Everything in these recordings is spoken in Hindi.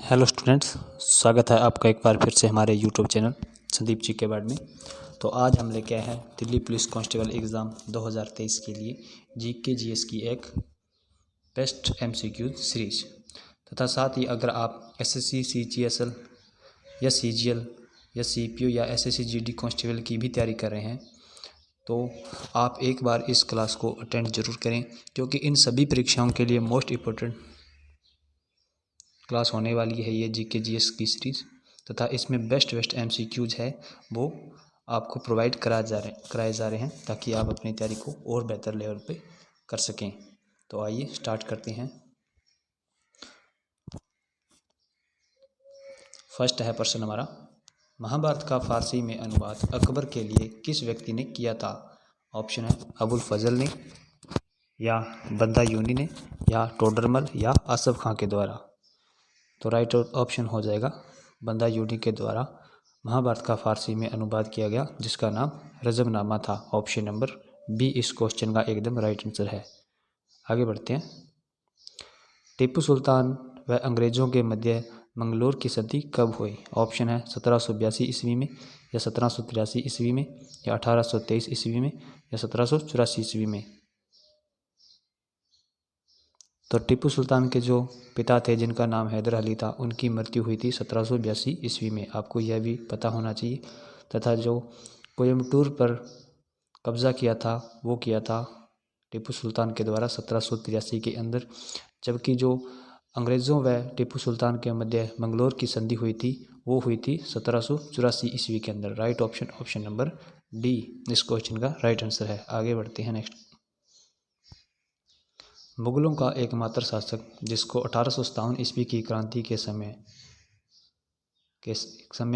हेलो स्टूडेंट्स, स्वागत है आपका एक बार फिर से हमारे यूट्यूब चैनल संदीप जी के बारे में। तो आज हम लेके आए हैं दिल्ली पुलिस कांस्टेबल एग्ज़ाम 2023 के लिए जीके जीएस की एक बेस्ट एमसीक्यू सीरीज। तथा साथ ही अगर आप एसएससी सीजीएसएल या सीजीएल या सीपीओ या एसएससी जीडी कांस्टेबल की भी तैयारी कर रहे हैं तो आप एक बार इस क्लास को अटेंड ज़रूर करें, क्योंकि इन सभी परीक्षाओं के लिए मोस्ट इम्पोर्टेंट क्लास होने वाली है ये जीके जीएस की सीरीज़। तथा इसमें बेस्ट एमसीक्यूज है वो आपको प्रोवाइड कराए जा रहे हैं, ताकि आप अपनी तैयारी को और बेहतर लेवल पे कर सकें। तो आइए स्टार्ट करते हैं। फर्स्ट है प्रश्न हमारा, महाभारत का फारसी में अनुवाद अकबर के लिए किस व्यक्ति ने किया था? ऑप्शन है अबुल फजल ने, या बदायूनी ने, या टोडरमल, या आसफ खां के द्वारा। तो राइट ऑप्शन हो जाएगा बदायूनी के द्वारा महाभारत का फारसी में अनुवाद किया गया, जिसका नाम रजबनामा था। ऑप्शन नंबर बी इस क्वेश्चन का एकदम राइट आंसर है। आगे बढ़ते हैं। टीपू सुल्तान व अंग्रेजों के मध्य मंगलोर की संधि कब हुई? ऑप्शन है 1782 ईस्वी में, या 1783 ईस्वी में, या 1823 ईस्वी में, या 1784 ईस्वी में। तो टीपू सुल्तान के जो पिता थे, जिनका नाम हैदर अली था, उनकी मृत्यु हुई थी 1782 ईस्वी में। आपको यह भी पता होना चाहिए। तथा जो कोयम्बटूर पर कब्ज़ा किया था वो किया था टीपू सुल्तान के द्वारा 1783 के अंदर, जबकि जो अंग्रेज़ों व टीपू सुल्तान के मध्य मंगलोर की संधि हुई थी वो हुई थी 1784 ईस्वी के अंदर। राइट ऑप्शन नंबर डी इस क्वेश्चन का राइट आंसर है। आगे बढ़ते हैं नेक्स्ट। मुगलों का एकमात्र शासक जिसको 1857 ईस्वी की क्रांति के समय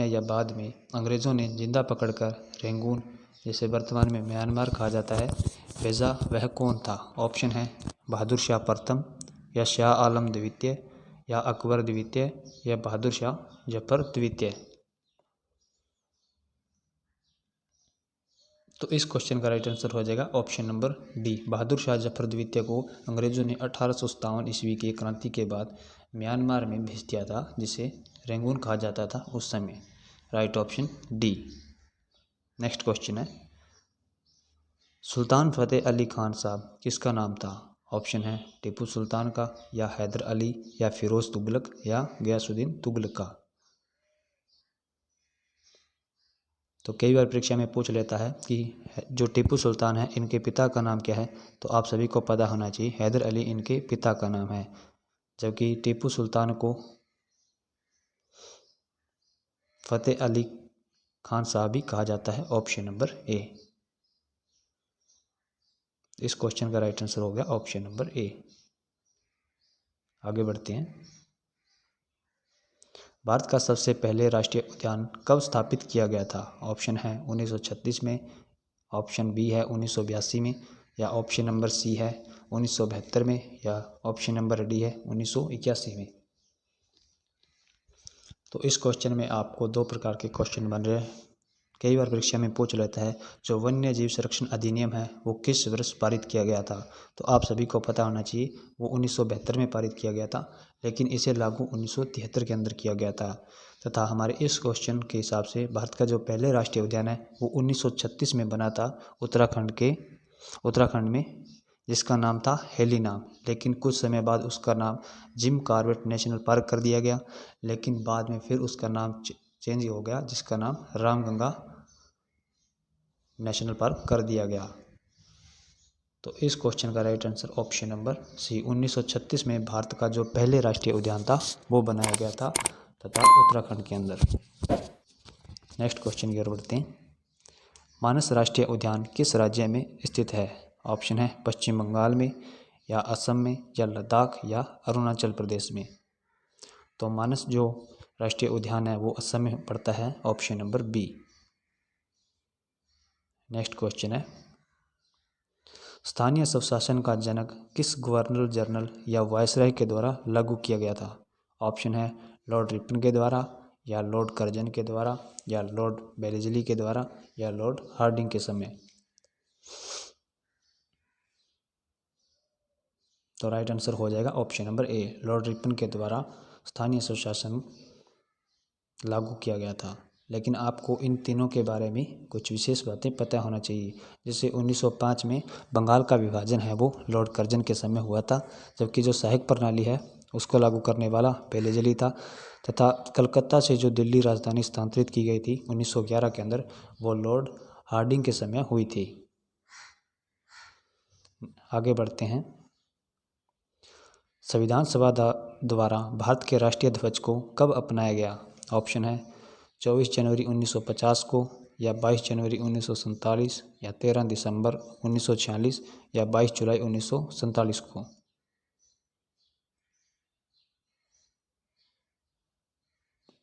या बाद में अंग्रेज़ों ने जिंदा पकड़कर रेंगून, जिसे वर्तमान में म्यांमार कहा जाता है, भेजा, वह कौन था? ऑप्शन है बहादुर शाह प्रथम, या शाह आलम द्वितीय, या अकबर द्वितीय, या बहादुर शाह जफर द्वितीय। तो इस क्वेश्चन का राइट आंसर हो जाएगा option number D. Bahadur Shah Zafar द्वितीय को अंग्रेज़ों ने 1857 ईस्वी की क्रांति के बाद म्यांमार में भेज दिया था, जिसे रेंगून कहा जाता था उस समय। Right option D. Next question है, सुल्तान फतेह अली खान साहब किसका नाम था? ऑप्शन है टीपू सुल्तान का, या हैदर अली, या फिरोज तुगलक, या गयासुद्दीन तुगलक का। तो कई बार परीक्षा में पूछ लेता है कि जो टीपू सुल्तान है इनके पिता का नाम क्या है, तो आप सभी को पता होना चाहिए हैदर अली इनके पिता का नाम है, जबकि टीपू सुल्तान को फतेह अली खान साहब भी कहा जाता है। ऑप्शन नंबर ए इस क्वेश्चन का राइट आंसर हो गया ऑप्शन नंबर ए। आगे बढ़ते हैं। भारत का सबसे पहले राष्ट्रीय उद्यान कब स्थापित किया गया था? ऑप्शन है 1936 में, ऑप्शन बी है 1982 में, या ऑप्शन नंबर सी है 1972 में, या ऑप्शन नंबर डी है 1981 में। तो इस क्वेश्चन में आपको दो प्रकार के क्वेश्चन बन रहे हैं। कई बार परीक्षा में पूछ लेता है जो वन्य जीव संरक्षण अधिनियम है वो किस वर्ष पारित किया गया था? तो आप सभी को पता होना चाहिए वो 1972 में पारित किया गया था, लेकिन इसे लागू 1973 के अंदर किया गया था। तथा हमारे इस क्वेश्चन के हिसाब से भारत का जो पहले राष्ट्रीय उद्यान है वो 1936 में बना था उत्तराखंड में, जिसका नाम था हेलीनाम। लेकिन कुछ समय बाद उसका नाम जिम कॉर्बेट नेशनल पार्क कर दिया गया, लेकिन बाद में फिर उसका नाम चेंज हो गया, जिसका नाम रामगंगा नेशनल पार्क कर दिया गया। तो इस क्वेश्चन का right answer option number C 1936 में भारत का जो पहले राष्ट्रीय उद्यान था वो बनाया गया था, तथा उत्तराखंड के अंदर। नेक्स्ट क्वेश्चन की ओर बढ़ते हैं। मानस राष्ट्रीय उद्यान किस राज्य में स्थित है? ऑप्शन है पश्चिम बंगाल में, या असम में, या लद्दाख, या अरुणाचल प्रदेश में। तो मानस जो राष्ट्रीय उद्यान है वो असम में पड़ता है। Option number B. Next question है, स्थानीय स्वशासन का जनक किस गवर्नर जनरल या वायसराय के द्वारा लागू किया गया था? ऑप्शन है लॉर्ड रिपन के द्वारा, या लॉर्ड कर्जन के द्वारा, या लॉर्ड बेलेजली के द्वारा, या लॉर्ड हार्डिंग के समय। तो राइट आंसर हो जाएगा option number A, Lord Ripon के द्वारा स्थानीय स्वशासन लागू किया गया था। लेकिन आपको इन तीनों के बारे में कुछ विशेष बातें पता होना चाहिए। जैसे 1905 में बंगाल का विभाजन है वो लॉर्ड कर्जन के समय हुआ था, जबकि जो सहायक प्रणाली है उसको लागू करने वाला पेलेजली था। तथा कलकत्ता से जो दिल्ली राजधानी स्थानांतरित की गई थी 1911 के अंदर, वो लॉर्ड हार्डिंग के समय हुई थी। आगे बढ़ते हैं। संविधान सभा द्वारा भारत के राष्ट्रीय ध्वज को कब अपनाया गया? ऑप्शन है 24 जनवरी 1950 को, या 22 जनवरी 1947, या 13 दिसंबर 1946, या 22 जुलाई 1947 को।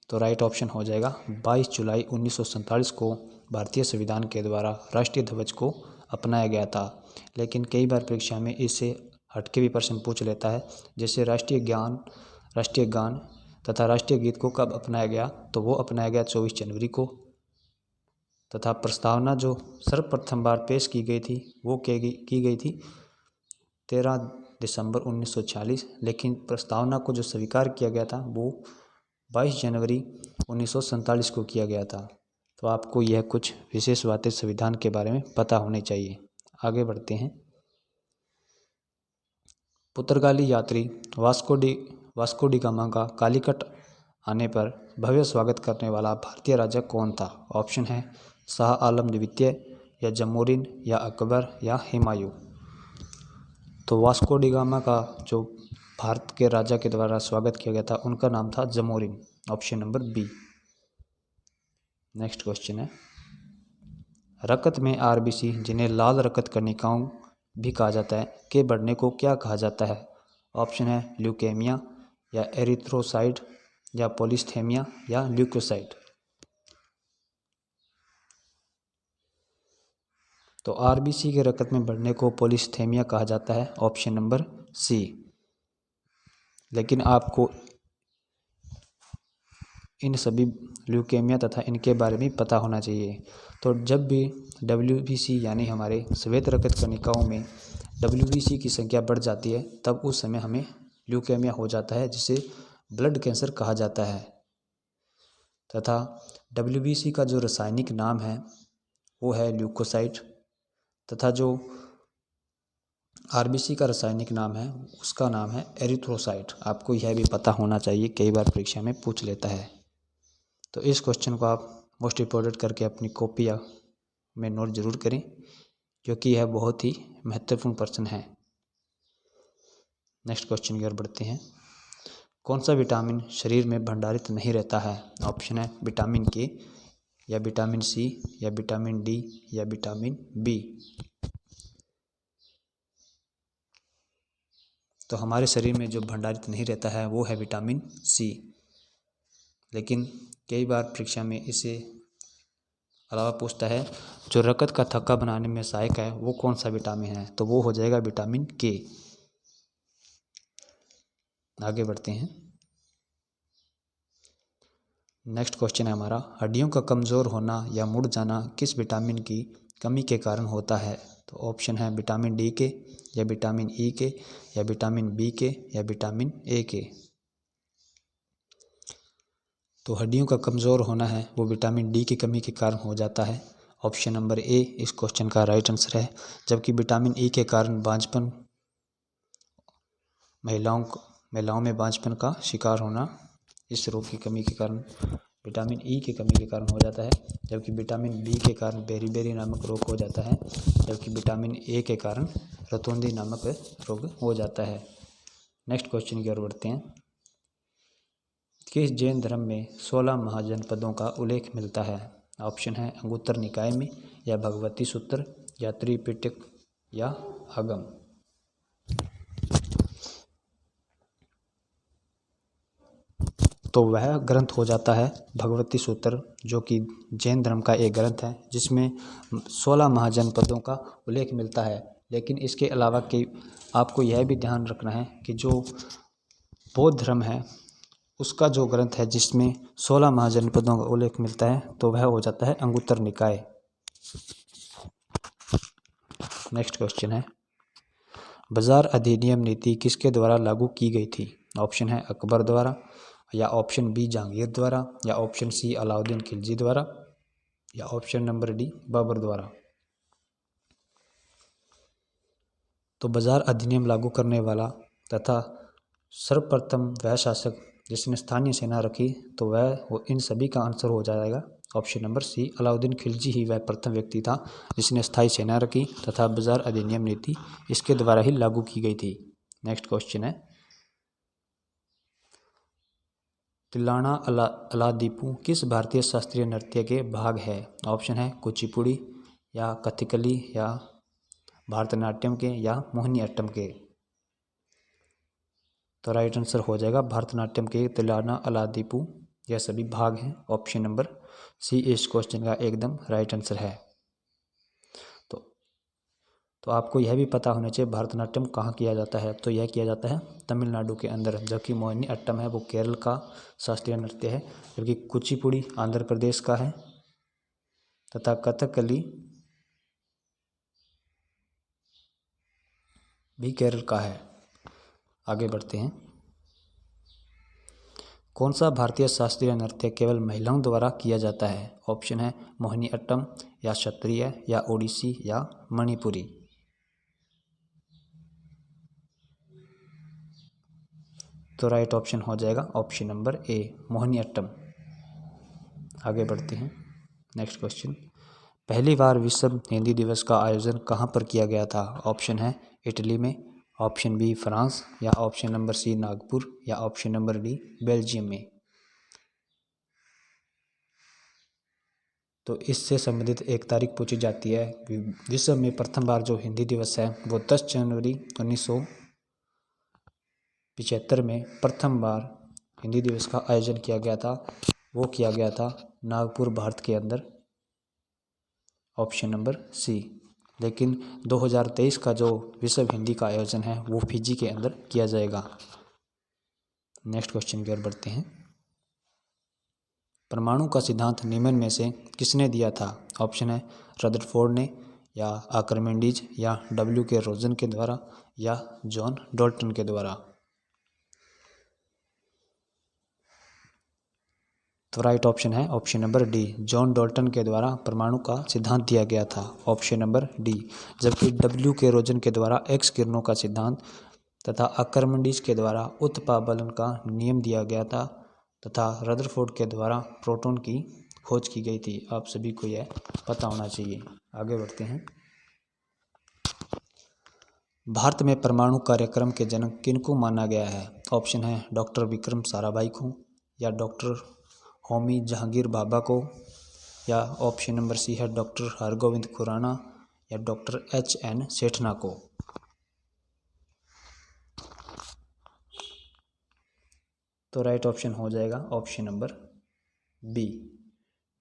तो राइट ऑप्शन हो जाएगा 22 जुलाई 1947 को भारतीय संविधान के द्वारा राष्ट्रीय ध्वज को अपनाया गया था। लेकिन कई बार परीक्षा में इससे हटके भी प्रश्न पूछ लेता है। जैसे राष्ट्रीय गान तथा राष्ट्रीय गीत को कब अपनाया गया? तो वो अपनाया गया 24 जनवरी को। तथा प्रस्तावना जो सर्वप्रथम बार पेश की गई थी वो की गई थी 13 दिसंबर 1946। लेकिन प्रस्तावना को जो स्वीकार किया गया था वो 22 जनवरी 1947 को किया गया था। तो आपको यह कुछ विशेष बातें संविधान के बारे में पता होनी चाहिए। आगे बढ़ते हैं। पुर्तगाली यात्री वास्को डी गामा का कालीकट आने पर भव्य स्वागत करने वाला भारतीय राजा कौन था? ऑप्शन है शाह आलम द्वितीय, या जमोरिन, या अकबर, या हुमायूं। तो वास्को डी गामा का जो भारत के राजा के द्वारा स्वागत किया गया था उनका नाम था Zamorin. Option number B. Next question है, रकत में आरबीसी, जिन्हें लाल रकत कणिकाओं भी कहा जाता है, के बढ़ने को क्या कहा जाता है? ऑप्शन है ल्यूकेमिया, या एरिथ्रोसाइट, या पॉलीस्थेमिया, या ल्यूकोसाइट। तो आरबीसी के रकत में बढ़ने को पॉलीस्थेमिया कहा जाता है। Option number C. लेकिन आपको इन सभी ल्यूकेमिया तथा इनके बारे में पता होना चाहिए। तो जब भी डब्ल्यूबीसी यानी हमारे श्वेत रक्त कणिकाओं में डब्ल्यूबीसी की संख्या बढ़ जाती है तब उस समय हमें ल्यूकेमिया हो जाता है, जिसे ब्लड कैंसर कहा जाता है। तथा डब्ल्यूबीसी का जो रासायनिक नाम है वो है ल्यूकोसाइट, तथा जो आरबीसी का रासायनिक नाम है उसका नाम है एरिथ्रोसाइट। आपको यह भी पता होना चाहिए, कई बार परीक्षा में पूछ लेता है। तो इस क्वेश्चन को आप मोस्ट इम्पोर्टेंट करके अपनी कॉपी या में नोट जरूर करें, क्योंकि यह बहुत ही महत्वपूर्ण प्रश्न है। नेक्स्ट क्वेश्चन की ओर बढ़ते हैं। कौन सा विटामिन शरीर में भंडारित नहीं रहता है? ऑप्शन है विटामिन के, या विटामिन सी, या विटामिन डी, या विटामिन बी। तो हमारे शरीर में जो भंडारित नहीं रहता है वो है विटामिन सी। लेकिन कई बार परीक्षा में इसे अलावा पूछता है जो रकत का थक्का बनाने में सहायक है वो कौन सा विटामिन है? तो वो हो जाएगा विटामिन के। आगे बढ़ते हैं। नेक्स्ट क्वेश्चन है हमारा, हड्डियों का कमज़ोर होना या मुड़ जाना किस विटामिन की कमी के कारण होता है? तो ऑप्शन है विटामिन डी के, या विटामिन ई के, या विटामिन बी के, या विटामिन ए के। तो हड्डियों का कमज़ोर होना है वो विटामिन डी की कमी के कारण हो जाता है। ऑप्शन नंबर ए इस क्वेश्चन का राइट आंसर है। जबकि विटामिन ई के कारण बांझपन, महिलाओं में बांझपन का शिकार होना इस रोग की कमी के कारण, विटामिन ई की कमी के कारण हो जाता है। जबकि विटामिन बी के कारण बेरी नामक रोग हो जाता है। जबकि विटामिन ए के कारण रतौंधी नामक रोग हो जाता है। नेक्स्ट क्वेश्चन की ओर बढ़ते हैं। किस जैन धर्म में 16 महाजनपदों का उल्लेख मिलता है? ऑप्शन है अंगुत्तर निकाय में, या भगवती सूत्र, या त्रिपिटक, या आगम। तो वह ग्रंथ हो जाता है भगवती सूत्र, जो कि जैन धर्म का एक ग्रंथ है जिसमें 16 महाजनपदों का उल्लेख मिलता है। लेकिन इसके अलावा कि आपको यह भी ध्यान रखना है कि जो बौद्ध धर्म है उसका जो ग्रंथ है जिसमें 16 महाजनपदों का उल्लेख मिलता है तो वह हो जाता है अंगुत्तर निकाय। नेक्स्ट क्वेश्चन है, बाजार अधिनियम नीति किसके द्वारा लागू की गई थी? ऑप्शन है अकबर द्वारा, या ऑप्शन बी जहांगीर द्वारा, या ऑप्शन सी अलाउद्दीन खिलजी द्वारा, या ऑप्शन नंबर डी बाबर द्वारा। तो बाजार अधिनियम लागू करने वाला तथा सर्वप्रथम वह शासक जिसने स्थानीय सेना रखी, तो वह इन सभी का आंसर हो जाएगा option number C, Alauddin Khilji ही वह प्रथम व्यक्ति था जिसने स्थायी सेना रखी तथा बाजार अधिनियम नीति इसके द्वारा ही लागू की गई थी। नेक्स्ट क्वेश्चन है, तिलाना अलादीपू किस भारतीय शास्त्रीय नृत्य के भाग है? ऑप्शन है कुचिपुड़ी, या कथकली, या भरतनाट्यम के, या मोहिनीअट्टम के। तो राइट आंसर हो जाएगा भरतनाट्यम के तिलाना अलादीपू, यह सभी भाग हैं। ऑप्शन नंबर सी इस क्वेश्चन का एकदम राइट आंसर है। तो आपको यह भी पता होना चाहिए भरतनाट्यम कहाँ किया जाता है, तो यह किया जाता है तमिलनाडु के अंदर, जबकि मोहिनीअट्टम है वो केरल का शास्त्रीय नृत्य है, जबकि कुचिपुड़ी आंध्र प्रदेश का है तथा कथकली भी केरल का है। आगे बढ़ते हैं, कौन सा भारतीय शास्त्रीय नृत्य केवल महिलाओं द्वारा किया जाता है? ऑप्शन है मोहिनीअट्टम, या क्षत्रिय, या ओडिसी, या मणिपुरी। तो राइट ऑप्शन हो जाएगा ऑप्शन नंबर ए मोहिनीअट्टम। आगे बढ़ते हैं, नेक्स्ट क्वेश्चन, पहली बार विश्व हिंदी दिवस का आयोजन कहाँ पर किया गया था? ऑप्शन है इटली में, ऑप्शन बी फ्रांस, या ऑप्शन नंबर सी नागपुर, या ऑप्शन नंबर डी बेल्जियम में। तो इससे संबंधित एक तारीख पूछी जाती है। विश्व में प्रथम बार जो हिंदी दिवस है वो 10 जनवरी 1975 में प्रथम बार हिंदी दिवस का आयोजन किया गया था। वो किया गया था नागपुर भारत के अंदर, ऑप्शन नंबर सी। लेकिन 2023 का जो विश्व हिंदी का आयोजन है वो फिजी के अंदर किया जाएगा। नेक्स्ट क्वेश्चन की ओर बढ़ते हैं, परमाणु का सिद्धांत निम्न में से किसने दिया था? ऑप्शन है रदरफोर्ड ने, या आर्किमिडीज, या डब्ल्यू के रोजन के द्वारा, या जॉन डाल्टन के द्वारा। तो राइट ऑप्शन है option number D, John Dalton के द्वारा परमाणु का सिद्धांत दिया गया था, ऑप्शन नंबर डी। जबकि डब्ल्यू के रोजन के द्वारा एक्स किरणों का सिद्धांत तथा आर्किमिडीज के द्वारा उत्पादन का नियम दिया गया था तथा रदरफोर्ड के द्वारा प्रोटॉन की खोज की गई थी। आप सभी को यह पता होना चाहिए। आगे बढ़ते हैं, भारत में परमाणु कार्यक्रम के जनक किनको माना गया है? ऑप्शन है डॉक्टर विक्रम साराभाई को, या डॉक्टर होमी जहांगीर बाबा को, या ऑप्शन नंबर सी है डॉक्टर हरगोविंद खुराना, या डॉक्टर HN सेठना को। तो राइट ऑप्शन हो जाएगा option number B,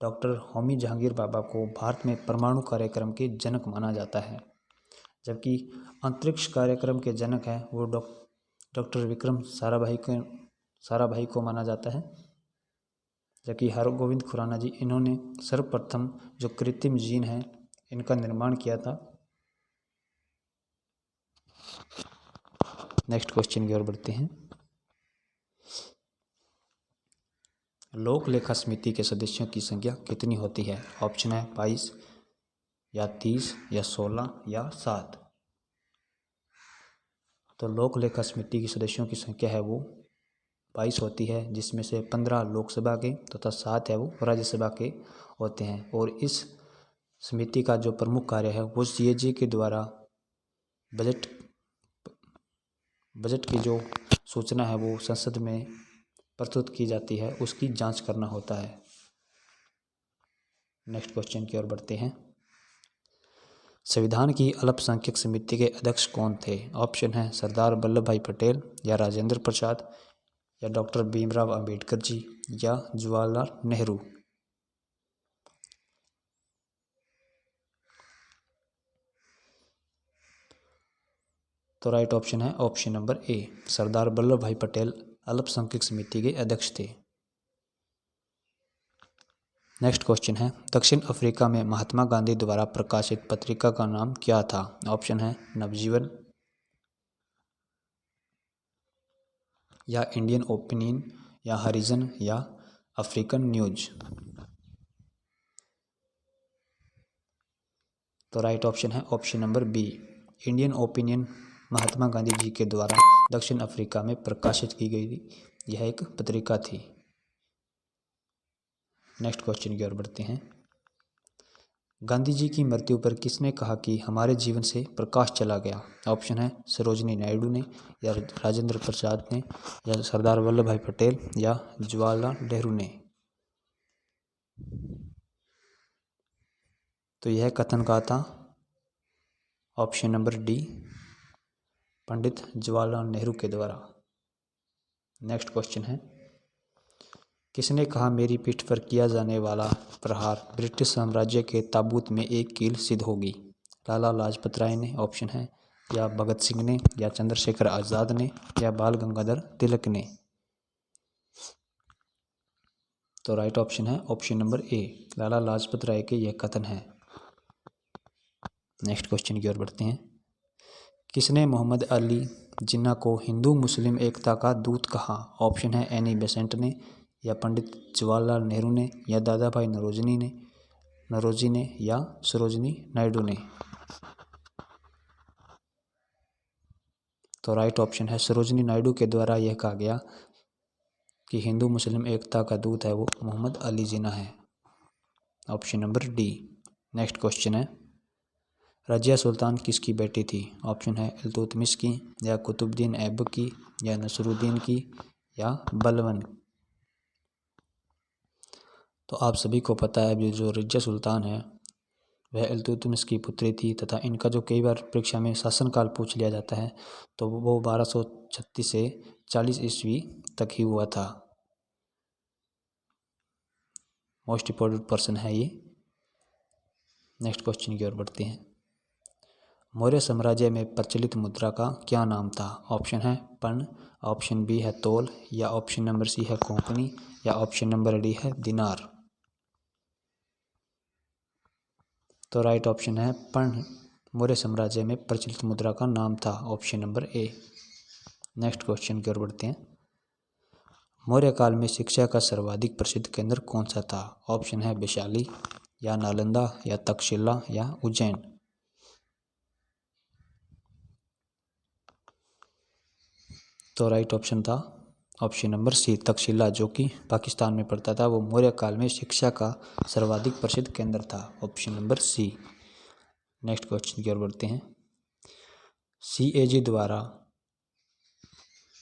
doctor Homi Jehangir Bhabha को भारत में परमाणु कार्यक्रम के जनक माना जाता है। जबकि अंतरिक्ष कार्यक्रम के जनक हैं वो डॉक्टर विक्रम साराभाई को माना जाता है। जबकि हरगोविंद खुराना जी, इन्होंने सर्वप्रथम जो कृत्रिम जीन है इनका निर्माण किया था। नेक्स्ट क्वेश्चन की ओर बढ़ते हैं, लोक लेखा समिति के सदस्यों की संख्या कितनी होती है? ऑप्शन है 22, या 30, या 16, या 7। तो लोक लेखा समिति की सदस्यों की संख्या है वो 22 होती है, जिसमें से 15 लोकसभा के तथा 7 है वो राज्यसभा के होते हैं। और इस समिति का जो प्रमुख कार्य है वो CAG के द्वारा बजट की जो सूचना है वो संसद में प्रस्तुत की जाती है, उसकी जांच करना होता है। नेक्स्ट क्वेश्चन की ओर बढ़ते हैं, संविधान की अल्पसंख्यक समिति के अध्यक्ष कौन थे? ऑप्शन है सरदार वल्लभ भाई पटेल, या राजेंद्र प्रसाद, या डॉक्टर भीमराव अंबेडकर जी, या जवाहरलाल नेहरू। तो राइट ऑप्शन है option number A, Sardar Vallabh भाई पटेल अल्पसंख्यक समिति के अध्यक्ष थे। नेक्स्ट क्वेश्चन है, दक्षिण अफ्रीका में महात्मा गांधी द्वारा प्रकाशित पत्रिका का नाम क्या था? ऑप्शन है नवजीवन, या इंडियन ओपिनियन या हरिजन या अफ्रीकन न्यूज। तो राइट ऑप्शन है option number B, Indian opinion Mahatma Gandhi ji के द्वारा दक्षिण अफ्रीका में प्रकाशित की गई थी। यह एक पत्रिका थी। नेक्स्ट क्वेश्चन की ओर बढ़ते हैं। गांधी जी की मृत्यु पर किसने कहा कि हमारे जीवन से प्रकाश चला गया? ऑप्शन है सरोजिनी नायडू ने या राजेंद्र प्रसाद ने या सरदार वल्लभ भाई पटेल या जवाहरलाल नेहरू ने। तो यह कथन कहा था option number D, Pandit Jawaharlal Nehru के द्वारा। नेक्स्ट क्वेश्चन है, किसने कहा मेरी पीठ पर किया जाने वाला प्रहार ब्रिटिश साम्राज्य के ताबूत में एक कील सिद्ध होगी? लाला लाजपत राय ने ऑप्शन है, या भगत सिंह ने या चंद्रशेखर आजाद ने या बाल गंगाधर तिलक ने। तो राइट ऑप्शन है option number A, Lala Lajpat Rai के यह कथन है। नेक्स्ट क्वेश्चन की ओर बढ़ते हैं। किसने मोहम्मद अली जिन्ना को हिंदू मुस्लिम एकता का दूत कहा? ऑप्शन है एनी बेसेंट ने या पंडित जवाहरलाल नेहरू ने या दादा भाई नौरोजी ने या सरोजिनी नायडू ने। तो राइट ऑप्शन है सरोजिनी नायडू के द्वारा यह कहा गया कि हिंदू मुस्लिम एकता का दूत है वो मोहम्मद अली जिन्ना है। Option number D. Next question है, रजिया सुल्तान किसकी बेटी थी? ऑप्शन है इल्तुतमिश की या कुतुबुद्दीन ऐबक की या नसरुद्दीन की या बलबन। तो आप सभी को पता है अभी जो रजिया सुल्तान है वह इल्तुतमिश की पुत्री थी तथा इनका जो कई बार परीक्षा में शासनकाल पूछ लिया जाता है तो वो 1236 से 40 ईस्वी तक ही हुआ था। मोस्ट इम्पोर्टेंट पर्सन है ये। नेक्स्ट क्वेश्चन की ओर बढ़ते हैं। मौर्य साम्राज्य में प्रचलित मुद्रा का क्या नाम था? ऑप्शन है पर्ण, ऑप्शन बी है तोल या ऑप्शन नंबर सी है कोंकणी या ऑप्शन नंबर डी है दिनार। तो राइट ऑप्शन है पर्ण मौर्य साम्राज्य में प्रचलित मुद्रा का नाम था, option number A. Next question की ओर बढ़ते हैं। मौर्य काल में शिक्षा का सर्वाधिक प्रसिद्ध केंद्र कौन सा था? ऑप्शन है वैशाली या नालंदा या तक्षशिला या उज्जैन। तो राइट ऑप्शन था ऑप्शन नंबर सी तक्षशिला, जो कि पाकिस्तान में पड़ता था। वो मौर्य काल में शिक्षा का सर्वाधिक प्रसिद्ध केंद्र था, option number C. Next question की ओर बढ़ते हैं। CAG द्वारा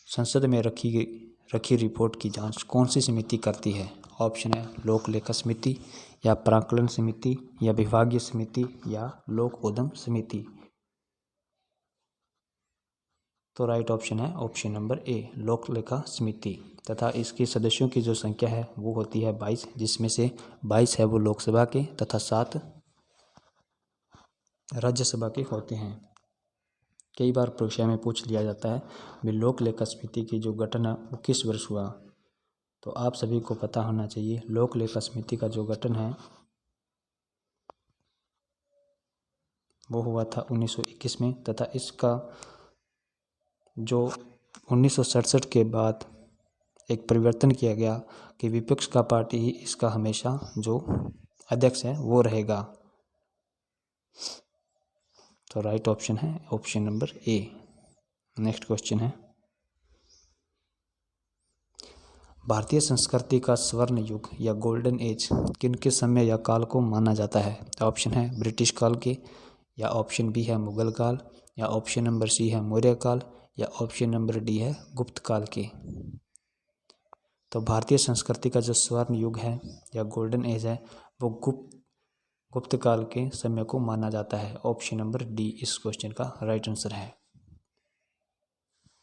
संसद में रखी रिपोर्ट की जांच कौन सी समिति करती है? ऑप्शन है लोक लेखा समिति या प्राक्कलन समिति या विभागीय समिति या लोक उद्यम समिति। तो राइट ऑप्शन है ऑप्शन नंबर ए लोक लेखा समिति तथा इसके सदस्यों की जो संख्या है वो होती है 22, जिसमें से 22 है वो लोकसभा के तथा 7 राज्यसभा के होते हैं। कई बार परीक्षा में पूछ लिया जाता है भी लोक लेखा समिति की जो गठन है वो किस वर्ष हुआ? तो आप सभी को पता होना चाहिए लोक लेखा समिति का जो गठन है वो हुआ था 1921 में तथा इसका जो 1967 के बाद एक परिवर्तन किया गया कि विपक्ष का पार्टी ही इसका हमेशा जो अध्यक्ष है वो रहेगा। तो राइट ऑप्शन है option number A. Next question है, भारतीय संस्कृति का स्वर्ण युग या गोल्डन एज किनके समय या काल को माना जाता है? ऑप्शन है ब्रिटिश काल के या ऑप्शन बी है मुगल काल या ऑप्शन नंबर सी है मौर्य काल या ऑप्शन नंबर डी है गुप्त काल के। तो भारतीय संस्कृति का जो स्वर्ण युग है या गोल्डन एज है वो गुप्त काल के समय को माना जाता है, ऑप्शन नंबर डी इस क्वेश्चन का राइट आंसर है।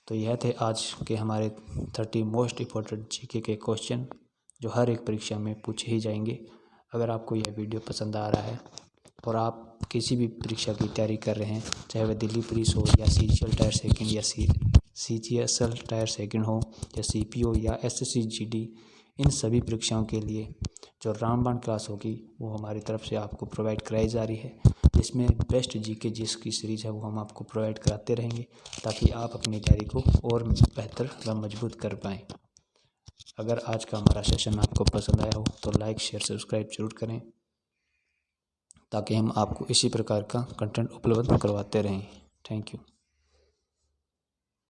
तो यह थे आज के हमारे 30 मोस्ट इम्पोर्टेंट GK के क्वेश्चन जो हर एक परीक्षा में पूछे ही जाएंगे। अगर आपको यह वीडियो पसंद आ रहा है और आप किसी भी परीक्षा की तैयारी कर रहे हैं, चाहे वह दिल्ली पुलिस हो या CGL टायर सेकंड या CGSL टायर सेकंड हो या CPO या SSC GD, इन सभी परीक्षाओं के लिए जो रामबाण क्लास होगी वो हमारी तरफ से आपको प्रोवाइड कराई जा रही है, जिसमें बेस्ट जीके जिसकी सीरीज है वो हम आपको प्रोवाइड कराते रहेंगे ताकि आप अपनी तैयारी को और बेहतर व मजबूत कर पाएँ। अगर आज का हमारा सेशन आपको पसंद आया हो तो लाइक शेयर सब्सक्राइब जरूर करें ताकि हम आपको इसी प्रकार का कंटेंट उपलब्ध करवाते रहें। Thank you.